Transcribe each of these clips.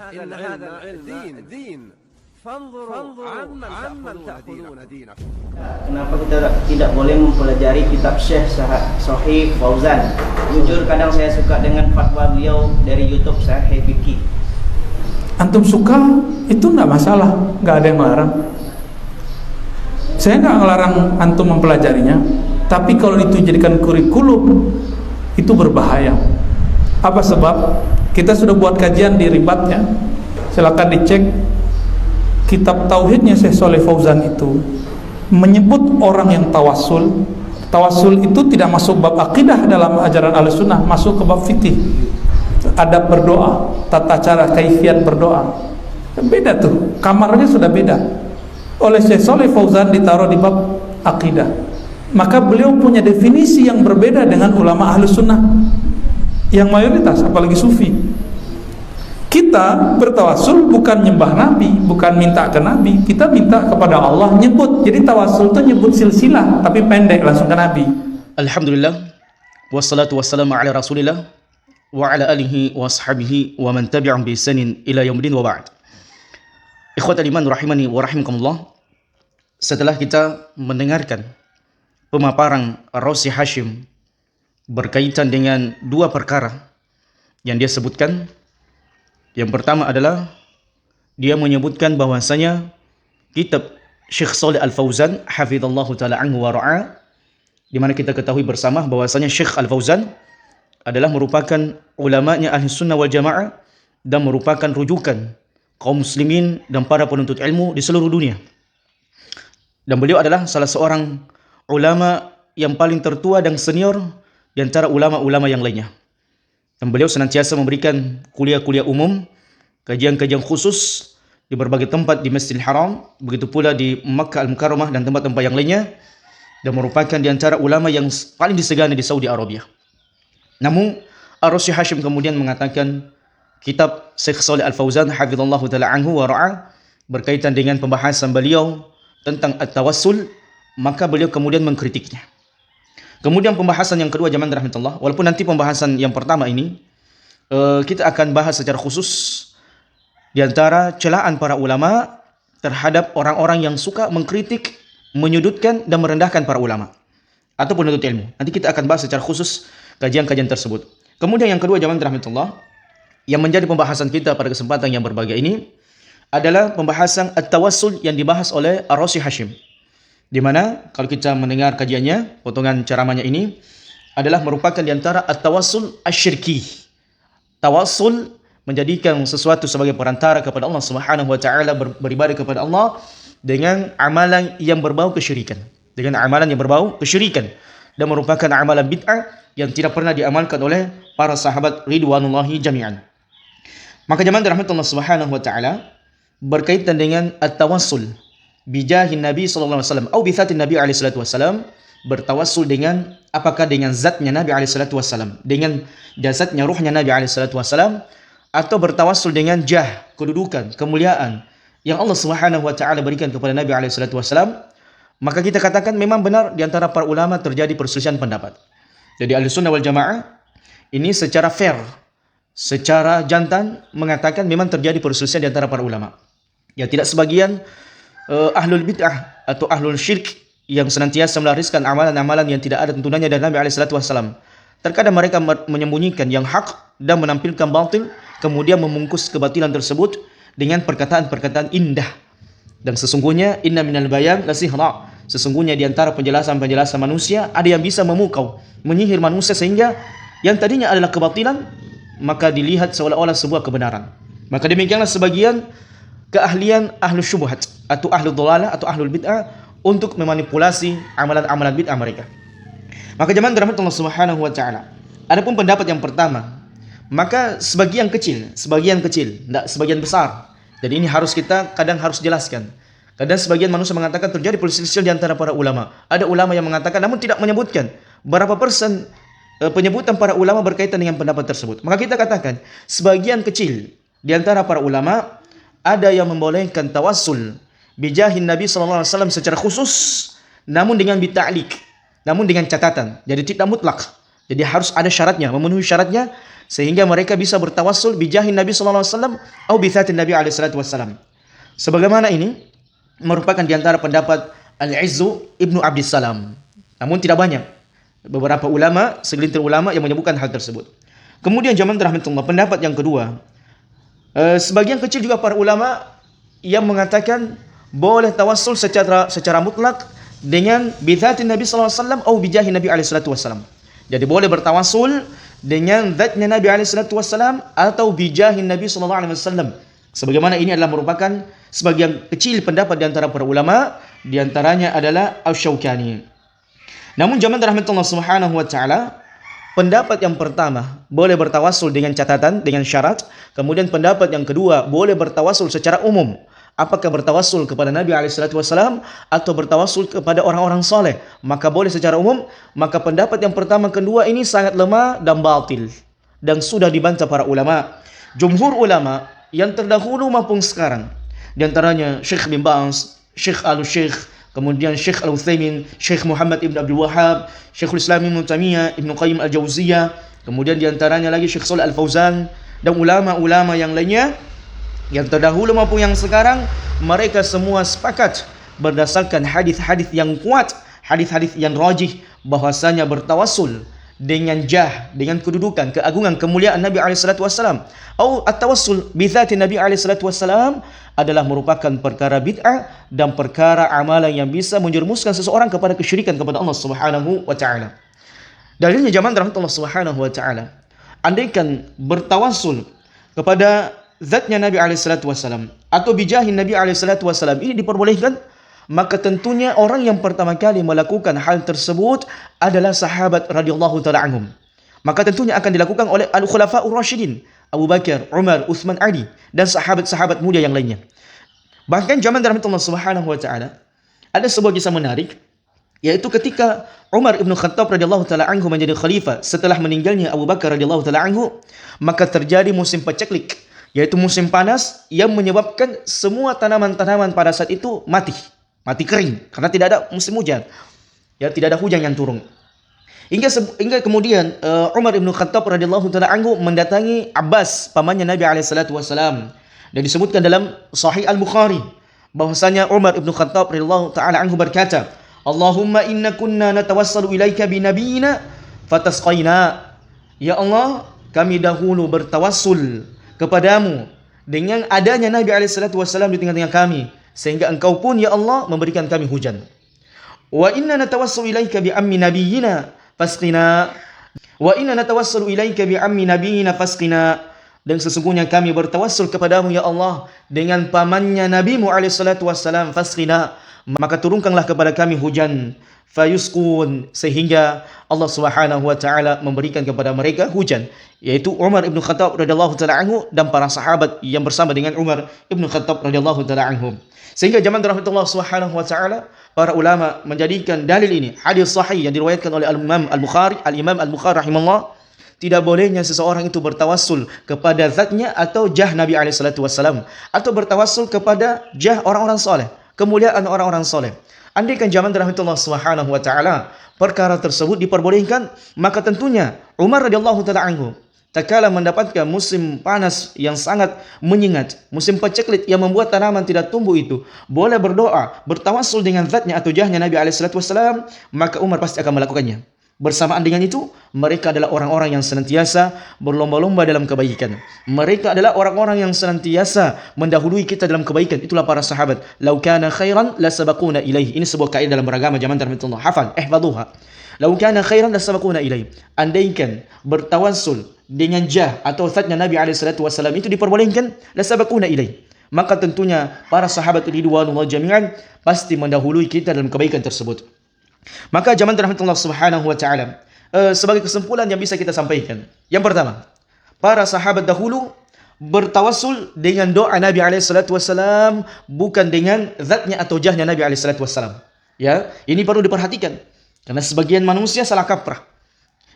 إن هذا العلم دين فانظروا عمن تأخذون دينكم. Kenapa kita tidak boleh mempelajari kitab Syekh Sahih Fauzan? Jujur kadang saya suka dengan fatwa beliau dari YouTube Sahih Fikih. Antum suka itu nggak masalah, nggak ada yang melarang. Saya nggak ngelarang antum mempelajarinya, tapi kalau itu dijadikan kurikulum itu berbahaya. Apa sebab? Kita sudah buat kajian di Ribatnya, silakan dicek. Kitab tauhidnya Syekh Shalih Fauzan itu menyebut orang yang tawasul. Tawasul itu tidak masuk bab akidah dalam ajaran Ahlussunnah, masuk ke bab fikih. Adab berdoa, tata cara kaifiat berdoa. Beda tuh, kamarnya sudah beda. Oleh Syekh Shalih Fauzan ditaruh di bab akidah. Maka beliau punya definisi yang berbeda dengan ulama Ahlussunnah yang mayoritas, apalagi sufi. Kita bertawasul bukan nyembah Nabi, bukan minta ke Nabi, kita minta kepada Allah, nyebut. Jadi tawasul itu nyebut silsilah, tapi pendek langsung ke Nabi. Alhamdulillah, wassalatu wassalamu ala Rasulillah wa ala alihi wa ashabihi wa man tabi'ahum bi ihsanin ila yaumil wa ba'd. Ikhwatal iman rahimani wa rahimakumullah. Setelah kita mendengarkan pemaparan Ar-Razi Hashim berkaitan dengan dua perkara yang dia sebutkan. Yang pertama adalah dia menyebutkan bahwasanya kitab Syekh Shalih Al-Fauzan hafizallahu taala anhu wa ra'a, di mana kita ketahui bersama bahwasanya Syekh Al-Fauzan adalah merupakan ulamanya Ahli Sunnah wal Jamaah dan merupakan rujukan kaum muslimin dan para penuntut ilmu di seluruh dunia. Dan beliau adalah salah seorang ulama yang paling tertua dan senior di antara ulama-ulama yang lainnya. Dan beliau senantiasa memberikan kuliah-kuliah umum, kajian-kajian khusus di berbagai tempat di Masjidil Haram, begitu pula di Makkah Al-Mukarramah dan tempat-tempat yang lainnya, dan merupakan di antara ulama yang paling disegani di Saudi Arabia. Namun Ar-Razi Hashim kemudian mengatakan kitab Syekh Shalih Al-Fauzan hafizallahu taala anhu wa ra'a berkaitan dengan pembahasan beliau tentang at-tawassul, maka beliau kemudian mengkritiknya. Kemudian pembahasan yang kedua jamaah rahmatullah, walaupun nanti pembahasan yang pertama ini kita akan bahas secara khusus di antara celaan para ulama terhadap orang-orang yang suka mengkritik, menyudutkan dan merendahkan para ulama atau penuntut ilmu. Nanti kita akan bahas secara khusus kajian-kajian tersebut. Kemudian yang kedua jamaah rahmatullah, yang menjadi pembahasan kita pada kesempatan yang berbahagia ini adalah pembahasan at-tawassul yang dibahas oleh Ar-Razi Hashim. Di mana kalau kita mendengar kajiannya, potongan ceramahnya ini adalah merupakan di antara at-tawassul asyirki. Tawassul menjadikan sesuatu sebagai perantara kepada Allah Subhanahu wa taala, beribadah kepada Allah dengan amalan yang berbau kesyirikan. Dengan amalan yang berbau kesyirikan dan merupakan amalan bid'ah yang tidak pernah diamalkan oleh para sahabat ridwanullahi jami'an. Maka jemaah rahmatullah Subhanahu wa taala berkaitan dengan at-tawassul bijahin Nabi sallallahu alaihi wasallam atau bi dzatin Nabi alaihi salatu wasallam, bertawassul dengan apakah dengan zatnya Nabi alaihi salatu wasallam, dengan jasadnya ruhnya Nabi alaihi salatu wasallam, atau bertawassul dengan jah, kedudukan, kemuliaan yang Allah Subhanahu wa taala berikan kepada Nabi alaihi salatu wasallam, maka kita katakan memang benar di antara para ulama terjadi perselisihan pendapat. Jadi Ahlussunnah wal Jamaah ini secara fair, secara jantan mengatakan memang terjadi perselisihan di antara para ulama. Ya, tidak sebagian ahlul bid'ah atau ahlul syirik yang senantiasa melariskan amalan-amalan yang tidak ada tuntunannya dari Nabi alaihi salatu wasallam. Terkadang mereka menyembunyikan yang hak dan menampilkan batil, kemudian membungkus kebatilan tersebut dengan perkataan-perkataan indah. Dan sesungguhnya inna minal bayan la sihra. Sesungguhnya di antara penjelasan-penjelasan manusia ada yang bisa memukau, menyihir manusia sehingga yang tadinya adalah kebatilan maka dilihat seolah-olah sebuah kebenaran. Maka demikianlah sebagian keahlian ahlus syubhat atau ahlul dhalalah atau ahlul bid'ah untuk memanipulasi amalan-amalan bid'ah mereka. Maka jemaah dirahmati Allah Subhanahu wa taala. Adapun pendapat yang pertama, maka sebagian kecil, tidak sebagian besar. Jadi ini harus kita kadang harus jelaskan. Kadang sebagian manusia mengatakan terjadi perselisihan di antara para ulama. Ada ulama yang mengatakan namun tidak menyebutkan berapa persen penyebutan para ulama berkaitan dengan pendapat tersebut. Maka kita katakan sebagian kecil di antara para ulama ada yang membolehkan tawassul bijahin Nabi sallallahu alaihi wasallam secara khusus, namun dengan bita'liq, namun dengan catatan. Jadi tidak mutlak. Jadi harus ada syaratnya, memenuhi syaratnya sehingga mereka bisa bertawassul bijahin Nabi sallallahu alaihi wasallam atau bi dzatin Nabi alaihi salatu wasallam. Sebagaimana ini merupakan di antara pendapat Al-Izzu Ibnu Abdissalam. Namun tidak banyak. Beberapa ulama, segelintir ulama yang menyebutkan hal tersebut. Kemudian jamaah rahmatullah, pendapat yang kedua, sebagian kecil juga para ulama yang mengatakan boleh tawassul secara mutlak dengan bidzatin Nabi sallallahu alaihi wasallam atau bijahi Nabi alaihi salatu wasallam. Jadi boleh bertawassul dengan zatnya Nabi alaihi salatu wasallam atau bijahi Nabi sallallahu alaihi wasallam. Sebagaimana ini adalah merupakan sebagian kecil pendapat di antara para ulama, di antaranya adalah Asy-Syaukani. Namun jamaah rahmatullah subhanahu wa ta'ala, pendapat yang pertama boleh bertawassul dengan catatan, dengan syarat. Kemudian pendapat yang kedua boleh bertawassul secara umum. Apakah bertawassul kepada Nabi SAW atau bertawassul kepada orang-orang soleh, maka boleh secara umum. Maka pendapat yang pertama kedua ini sangat lemah dan batil, dan sudah dibantah para ulama. Jumhur ulama yang terdahulu maupun sekarang, di antaranya Syekh bin Baz, Syekh Al-Syekh, kemudian Syekh Al-Utsaimin, Syekh Muhammad Ibn Abdul Wahhab, Syekhul Islam Ibn Taimiyah, Ibn Qayyim Al-Jauziyah, kemudian di antaranya lagi Syekh Shalih Al-Fauzan, dan ulama-ulama yang lainnya yang terdahulu maupun yang sekarang, mereka semua sepakat berdasarkan hadis-hadis yang kuat, hadis-hadis yang rajih, bahwasanya bertawassul dengan dengan kedudukan, keagungan, kemuliaan Nabi SAW, atau at-tawassul bi dzati Nabi SAW adalah merupakan perkara bid'ah dan perkara amalan yang bisa menjerumuskan seseorang kepada kesyirikan kepada Allah Subhanahu wa taala. Dalilnya jamaah rahmatullah subhanahu wa taala, andaikan bertawassul kepada zatnya Nabi SAW atau bijahin Nabi SAW ini diperbolehkan, maka tentunya orang yang pertama kali melakukan hal tersebut adalah sahabat radhiyallahu taala anhum. Maka tentunya akan dilakukan oleh al-khulafa'ur rasyidin, Abu Bakar, Umar, Utsman, Ali, dan sahabat-sahabat mulia yang lainnya. Bahkan jamaah rahmatullah subhanahu wa taala, ada sebuah kisah menarik, yaitu ketika Umar ibn Khattab radhiyallahu taala anhu menjadi khalifah setelah meninggalnya Abu Bakar radhiyallahu taala anhu, maka terjadi musim paceklik, yaitu musim panas yang menyebabkan semua tanaman-tanaman pada saat itu mati kering karena tidak ada musim hujan. Ya, tidak ada hujan yang turun. Hingga kemudian Umar ibn Khattab radhiyallahu taala anhu mendatangi Abbas, pamannya Nabi alaihi salatu wasalam. Dan disebutkan dalam Sahih Al-Bukhari bahwasanya Umar ibn Khattab radhiyallahu taala anhu berkata, "Allahumma inna kunna natawassalu ilaika bi nabiyyina fatasqaina." Ya Allah, kami dahulu bertawassul kepadamu dengan adanya Nabi alaihi salatu wasalam di tengah-tengah kami, sehingga engkau pun ya Allah memberikan kami hujan. Wa inna natawassalu ilaika bi ammi nabiyyina fasqina. Wa inna natawassalu ilaika bi ammi nabiyyina fasqina. Dan sesungguhnya kami bertawassul kepadamu ya Allah dengan pamannya Nabimu alaihi salatu wassalam, fasqina, maka turunkanlah kepada kami hujan, fayusqun, sehingga Allah Subhanahu wa taala memberikan kepada mereka hujan, yaitu Umar ibn Khattab radhiyallahu taala anhu dan para sahabat yang bersama dengan Umar ibn Khattab radhiyallahu taala anhum. Sehingga zaman rahmatullah Subhanahu wa taala, para ulama menjadikan dalil ini hadis sahih yang diriwayatkan oleh Al-Imam Al-Bukhari rahimahullah, tidak bolehnya seseorang itu bertawassul kepada zatnya atau jah Nabi alaihi salatu wassalam, atau bertawassul kepada jah orang-orang soleh, kemuliaan orang-orang soleh. Andaikan zaman rahmatullah subhanahu wa ta'ala perkara tersebut diperbolehkan, maka tentunya Umar radhiyallahu ta'ala anhu tatkala mendapatkan musim panas yang sangat menyengat, musim paceklik yang membuat tanaman tidak tumbuh itu, boleh berdoa, bertawassul dengan zatnya atau jahnya Nabi alaihi salatu wassalam, maka Umar pasti akan melakukannya. Bersamaan dengan itu, mereka adalah orang-orang yang senantiasa berlomba-lomba dalam kebaikan. Mereka adalah orang-orang yang senantiasa mendahului kita dalam kebaikan. Itulah para sahabat. Lau kana khairan lasabaquna ilaihi. Ini sebuah kaidah dalam beragama zaman rahmatullah. Hafal, ihfazuha. Lau kana khairan lasabaquna ilaihi. Andaikan bertawassul dengan jah atau zatnya Nabi alaihi salatu wasallam itu diperbolehkan, lasabaquna ilaihi, maka tentunya para sahabat ridwanullah jami'an pasti mendahului kita dalam kebaikan tersebut. Maka jamaah rahmatullah subhanahu wa ta'ala, sebagai kesimpulan yang bisa kita sampaikan, yang pertama, para sahabat dahulu bertawassul dengan doa Nabi alaihi salatu wasallam, bukan dengan zatnya atau jahnya Nabi alaihi salatu wasallam. Ya, ini perlu diperhatikan karena sebagian manusia salah kaprah.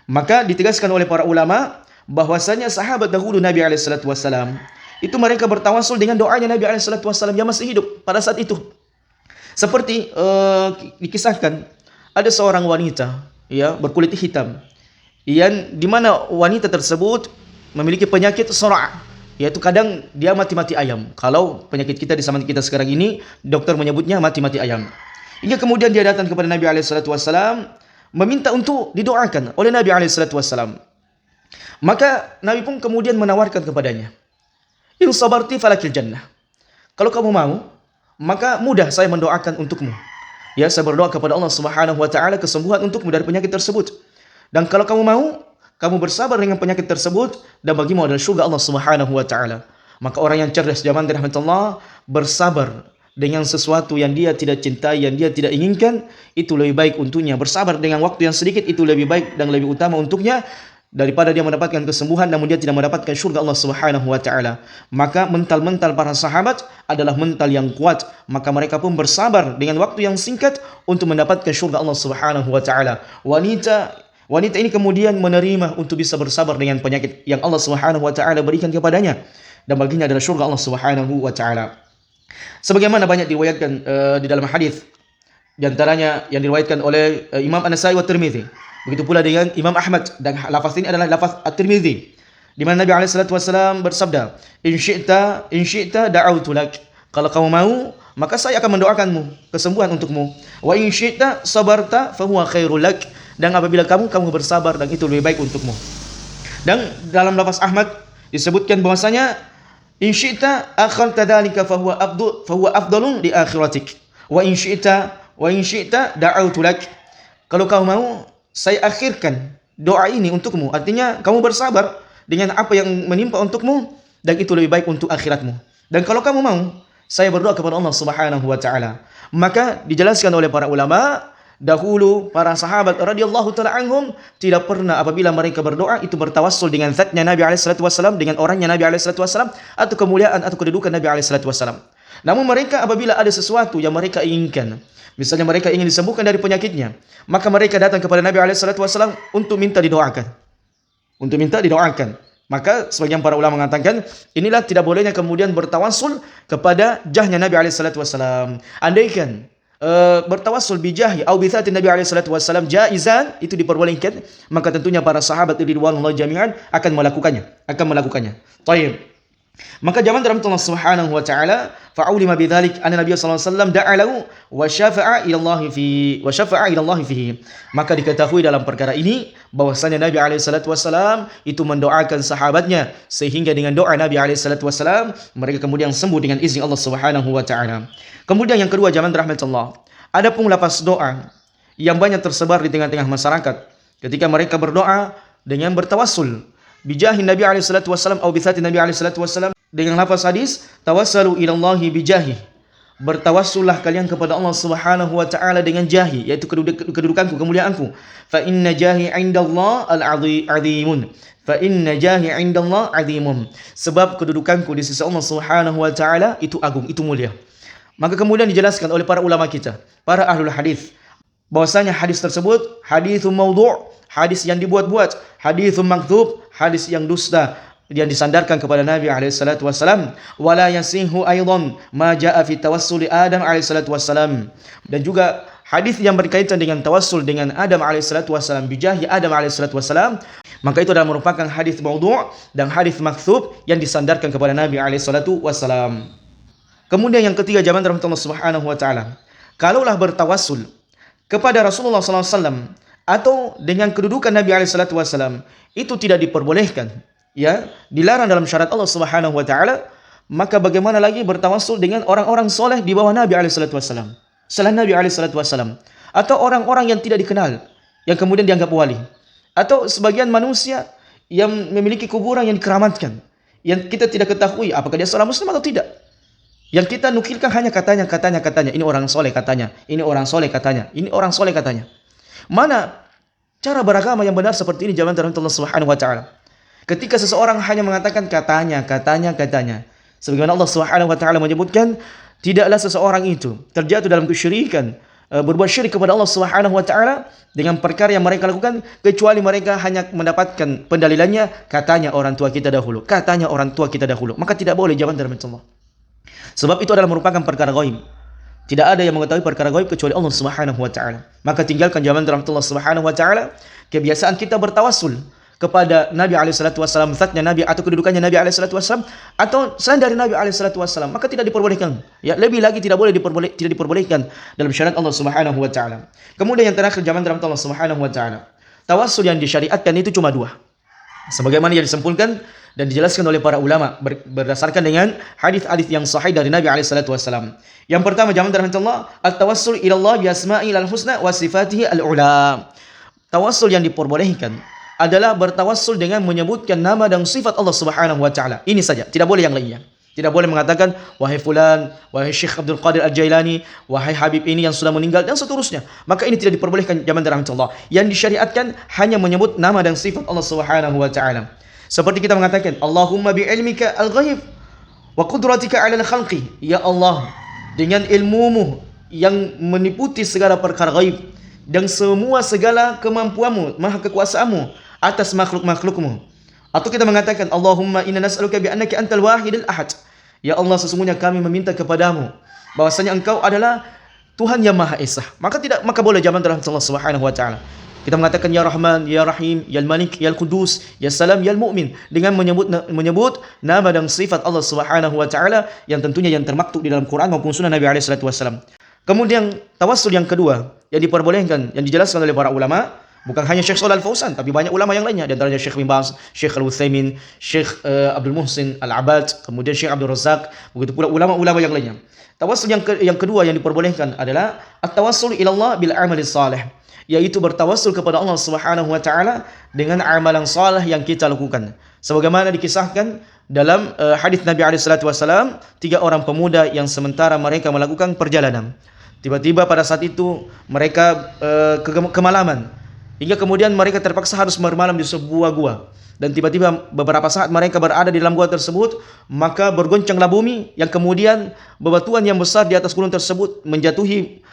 Maka ditegaskan oleh para ulama bahwasanya sahabat dahulu Nabi alaihi salatu wasallam itu mereka bertawassul dengan doanya Nabi alaihi salatu wasallam yang masih hidup pada saat itu. Seperti dikisahkan, ada seorang wanita ya berkulit hitam yang dimana wanita tersebut memiliki penyakit sora', yaitu kadang dia mati-mati ayam. Kalau penyakit kita di zaman kita sekarang ini, dokter menyebutnya mati-mati ayam. Hingga kemudian dia datang kepada Nabi SAW meminta untuk didoakan oleh Nabi SAW. Maka Nabi pun kemudian menawarkan kepadanya, in sabarti falakil jannah. Kalau kamu mau, maka mudah saya mendoakan untukmu. Ya, saya berdoa kepada Allah Subhanahu wa taala kesembuhan untukmu dari penyakit tersebut. Dan kalau kamu mau, kamu bersabar dengan penyakit tersebut dan bagimu adalah surga Allah Subhanahu wa taala. Maka orang yang cerdas zaman rahmatullah bersabar dengan sesuatu yang dia tidak cintai, yang dia tidak inginkan, itu lebih baik untuknya. Bersabar dengan waktu yang sedikit itu lebih baik dan lebih utama untuknya daripada dia mendapatkan kesembuhan namun dia tidak mendapatkan surga Allah Subhanahu wa taala. Maka mental-mental para sahabat adalah mental yang kuat, maka mereka pun bersabar dengan waktu yang singkat untuk mendapatkan surga Allah Subhanahu wa taala. Wanita ini kemudian menerima untuk bisa bersabar dengan penyakit yang Allah Subhanahu wa taala berikan kepadanya dan baginya adalah surga Allah Subhanahu wa taala. Sebagaimana banyak diriwayatkan di dalam hadis, di antaranya yang diriwayatkan oleh Imam An-Nasa'i wa Tirmidzi. Begitu pula dengan Imam Ahmad, dan lafaz ini adalah lafaz At-Tirmidzi, di mana Nabi alaihi wasallam bersabda, in syi'ta da'autu lak. Kalau kamu mau, maka saya akan mendoakanmu kesembuhan untukmu. Wa in syi'ta sabarta fa huwa khairul lak. Dan apabila kamu bersabar, dan itu lebih baik untukmu. Dan dalam lafaz Ahmad disebutkan bahwasanya in syi'ta akharta dzalika fa huwa afdalun li akhiratik. Wa in syi'ta da'autu lak. Kalau kamu mau, saya akhirkan doa ini untukmu. Artinya kamu bersabar dengan apa yang menimpa untukmu, dan itu lebih baik untuk akhiratmu. Dan kalau kamu mau, saya berdoa kepada Allah Subhanahu wa taala. Maka dijelaskan oleh para ulama, dahulu para sahabat radhiyallahu taala anhum tidak pernah apabila mereka berdoa itu bertawassul dengan zatnya Nabi alaihi wasallam, dengan orangnya Nabi alaihi wasallam, atau kemuliaan atau kedudukan Nabi alaihi wasallam. Namun mereka apabila ada sesuatu yang mereka inginkan, misalnya mereka ingin disembuhkan dari penyakitnya, maka mereka datang kepada Nabi alaihi wasallam untuk minta didoakan. Maka sebagian para ulama mengatakan inilah tidak bolehnya kemudian bertawassul kepada jahnya Nabi alaihi wasallam. Andaikan bertawassul bijahi atau bi dzati Nabi alaihi wasallam jaizan, itu diperbolehkan, maka tentunya para sahabat ridwanullah jami'an akan melakukannya. Baik. Maka zaman dalam Allah Subhanahu wa taala fa'ulima bidzalik anna Nabi sallallahu alaihi wasallam da'a lahu wa syafa'a ila Allah fihi. Maka diketahui dalam perkara ini bahwasanya Nabi alaihi wasallam itu mendoakan sahabatnya, sehingga dengan doa Nabi alaihi wasallam mereka kemudian sembuh dengan izin Allah Subhanahu wa taala. Kemudian yang kedua, zaman rahmatullah, ada pun lafaz doa yang banyak tersebar di tengah-tengah masyarakat ketika mereka berdoa dengan bertawassul bijahi Nabi alaihi wasallam atau bi dzati Nabi alaihi wasallam dengan lafaz hadis tawassalu ila Allah bijahi. Bertawassullah kalian kepada Allah Subhanahu wa taala dengan jahi, yaitu kedudukanku, kemuliaanku. Fa inna jahi 'indallah al-'azimun. Sebab kedudukanku di sisi Allah Subhanahu wa taala itu agung, itu mulia. Maka kemudian dijelaskan oleh para ulama kita, para ahlul hadis, bahwasanya hadis tersebut haditsun maudhu', hadis yang dibuat-buat, haditsun makdzub, hadis yang dusta, yang disandarkan kepada Nabi alaihi salatu wasallam. Wala yasihu aidan ma jaa fi tawassul Adam alaihi salatu wasallam. Dan juga hadis yang berkaitan dengan tawassul dengan Adam alaihi salatu wasallam, bijahi Adam alaihi salatu wasallam, maka itu adalah merupakan hadis maudhu' dan hadis makdzub yang disandarkan kepada Nabi alaihi salatu wasallam. Kemudian yang ketiga, zaman rahmatullah Subhanahu wa taala, kalaulah bertawassul kepada Rasulullah sallallahu alaihi wasallam atau dengan kedudukan Nabi alaihi salatu wasallam, itu tidak diperbolehkan, ya, dilarang dalam syariat Allah Subhanahu wa taala, maka bagaimana lagi bertawassul dengan orang-orang soleh di bawah Nabi alaihi salatu wasallam, selain Nabi alaihi salatu wasallam, atau orang-orang yang tidak dikenal yang kemudian dianggap wali, atau sebagian manusia yang memiliki kuburan yang dikeramatkan, yang kita tidak ketahui apakah dia seorang muslim atau tidak. Yang kita nukilkan hanya katanya. Ini orang soleh katanya. Ini orang soleh katanya. Ini orang soleh katanya. Mana cara beragama yang benar seperti ini zaman Allah Subhanahu wa taala? Ketika seseorang hanya mengatakan katanya. Sebagaimana Allah Subhanahu wa taala menyebutkan, tidaklah seseorang itu terjatuh dalam kesyirikan, berbuat syirik kepada Allah Subhanahu wa taala dengan perkara yang mereka lakukan, kecuali mereka hanya mendapatkan pendalilannya katanya orang tua kita dahulu. Maka tidak boleh zaman Allah. Sebab itu adalah merupakan perkara ghaib. Tidak ada yang mengetahui perkara gaib kecuali Allah Subhanahu wa taala. Maka tinggalkan zaman rahmatullah Subhanahu wa taala kebiasaan kita bertawassul kepada Nabi SAW, zatnya Nabi atau kedudukannya Nabi SAW, atau selain dari Nabi SAW, maka tidak diperbolehkan. Ya, lebih lagi tidak diperbolehkan dalam syariat Allah Subhanahu wa taala. Kemudian yang terakhir zaman rahmatullah Subhanahu wa taala. Tawassul yang disyariatkan itu cuma dua. Sebagaimana yang disempurnakan dan dijelaskan oleh para ulama berdasarkan dengan hadis-hadis yang sahih dari Nabi SAW. Yang pertama, zaman rahmatullah, at-tawassul ila Allah bi asma'il al-husna wa sifatihi al-ula. Tawassul yang diperbolehkan adalah bertawassul dengan menyebutkan nama dan sifat Allah Subhanahu wa taala. Ini saja, tidak boleh yang lainnya. Tidak boleh mengatakan wahai fulan, wahai Syekh Abdul Qadir Al-Jailani, wahai Habib ini yang sudah meninggal dan seterusnya. Maka ini tidak diperbolehkan zaman rahmatullah. Yang disyariatkan hanya menyebut nama dan sifat Allah Subhanahu wa taala. Seperti kita mengatakan Allahumma bi ilmika al-ghaib wa qudratika 'ala al-khalqi. Ya Allah, dengan ilmumu yang meniputi segala perkara gaib dan semua segala kemampuanmu, maha kekuasaanmu atas makhluk-makhlukmu. Atau kita mengatakan Allahumma inna nas'aluka bi annaka antal wahidul ahad. Ya Allah, sesungguhnya kami meminta kepadamu bahwasanya Engkau adalah Tuhan yang Maha Esa. Maka boleh zaman dalam Allah Subhanahu wa taala. Kita mengatakan ya Rahman, ya Rahim, ya Malik, ya Qudus, ya Salam, ya Mu'min dengan menyebut nama dan sifat Allah Subhanahu wa taala yang tentunya yang termaktub di dalam Quran maupun sunnah Nabi alaihi salatu wasallam. Kemudian tawassul yang kedua yang diperbolehkan, yang dijelaskan oleh para ulama, bukan hanya Syekh Shalih Al-Fauzan, tapi banyak ulama yang lainnya, di antaranya Syekh bin Baz, Syekh Al-Utsaimin, Syekh Abdul Muhsin Al-Abbad, kemudian Syekh Abdul Razak, begitu pula ulama-ulama yang lainnya. Tawassul yang kedua yang diperbolehkan adalah at-tawassul ila Allah bil amali salih, yaitu bertawassul kepada Allah Subhanahu wa taala dengan amalan saleh yang kita lakukan. Sebagaimana dikisahkan dalam hadis Nabi alaihi salatu wasallam, 3 orang pemuda yang sementara mereka melakukan perjalanan. Tiba-tiba pada saat itu mereka kemalaman. Hingga kemudian mereka terpaksa harus bermalam di sebuah gua. Dan tiba-tiba beberapa saat mereka berada di dalam gua tersebut, maka bergoncanglah bumi yang kemudian bebatuan yang besar di atas gunung tersebut menjatuhi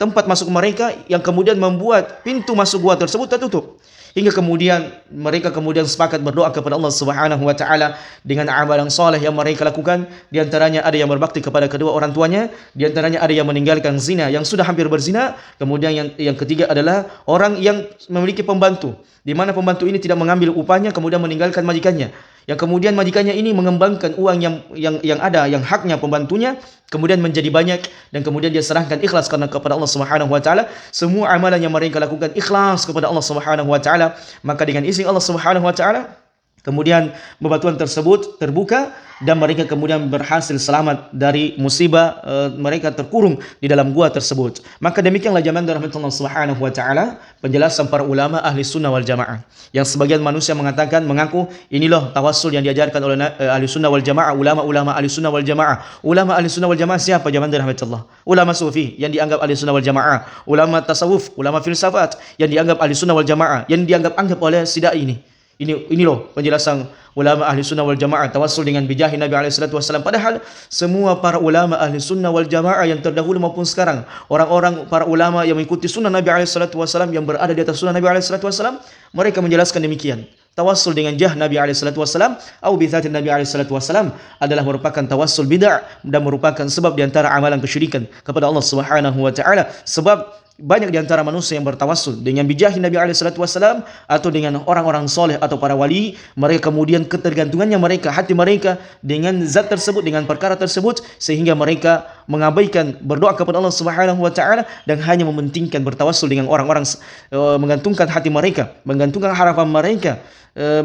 tempat masuk mereka, yang kemudian membuat pintu masuk gua tersebut tertutup. Hingga kemudian mereka sepakat berdoa kepada Allah Subhanahu wa taala dengan amalan saleh yang mereka lakukan. Di antaranya ada yang berbakti kepada kedua orang tuanya, di antaranya ada yang meninggalkan zina yang sudah hampir berzina. Kemudian yang ketiga adalah orang yang memiliki pembantu, di mana pembantu ini tidak mengambil upahnya kemudian meninggalkan majikannya. Yang kemudian majikannya ini mengembangkan uang yang ada, yang haknya pembantunya, kemudian menjadi banyak, dan kemudian dia serahkan ikhlas karena kepada Allah Subhanahu wa taala. Semua amalan yang mereka lakukan ikhlas kepada Allah Subhanahu wa taala, maka dengan izin Allah Subhanahu wa taala kemudian bebatuan tersebut terbuka dan mereka kemudian berhasil selamat dari musibah mereka terkurung di dalam gua tersebut. Maka demikianlah zaman rahmatullah Subhanahu wa taala penjelasan para ulama ahli sunnah wal jamaah. Yang sebagian manusia mengaku inilah tawassul yang diajarkan oleh ahli sunnah wal jamaah, ulama-ulama ahli sunnah wal jamaah. Ulama ahli sunnah wal jamaah siapa zaman rahmatullah? Ulama sufi yang dianggap ahli sunnah wal jamaah, ulama tasawuf, ulama filsafat yang dianggap ahli sunnah wal jamaah, yang dianggap oleh si dai ini. Ini loh penjelasan ulama ahli sunnah wal jamaah, tawassul dengan bijahi Nabi alaihi salatu wasallam. Padahal semua para ulama ahli sunnah wal jamaah yang terdahulu maupun sekarang, orang-orang para ulama yang mengikuti sunnah Nabi alaihi salatu wasallam, yang berada di atas sunnah Nabi alaihi salatu wasallam, mereka menjelaskan demikian. Tawassul dengan jah Nabi alaihi salatu wasallam atau bi dzatin Nabi alaihi salatu wasallam adalah merupakan tawassul bid'ah dan merupakan sebab di antara amalan kesyirikan kepada Allah Subhanahu wa taala. Sebab banyak di antara manusia yang bertawassul dengan bijahi Nabi alaihi salatu wasallam atau dengan orang-orang soleh atau para wali, mereka kemudian ketergantungannya mereka, hati mereka dengan zat tersebut, dengan perkara tersebut, sehingga mereka mengabaikan berdoa kepada Allah Subhanahu wa taala dan hanya mementingkan bertawassul dengan orang-orang, menggantungkan hati mereka, menggantungkan harapan mereka,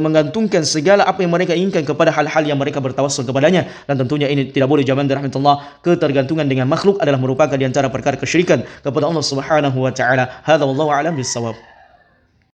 menggantungkan segala apa yang mereka inginkan kepada hal-hal yang mereka bertawassul kepadanya. Dan tentunya ini tidak boleh zaman rahmatullah. Ketergantungan dengan makhluk adalah merupakan di antara perkara kesyirikan kepada Allah Subhanahu wa taala. Hadza wallahu a'lam bissawab.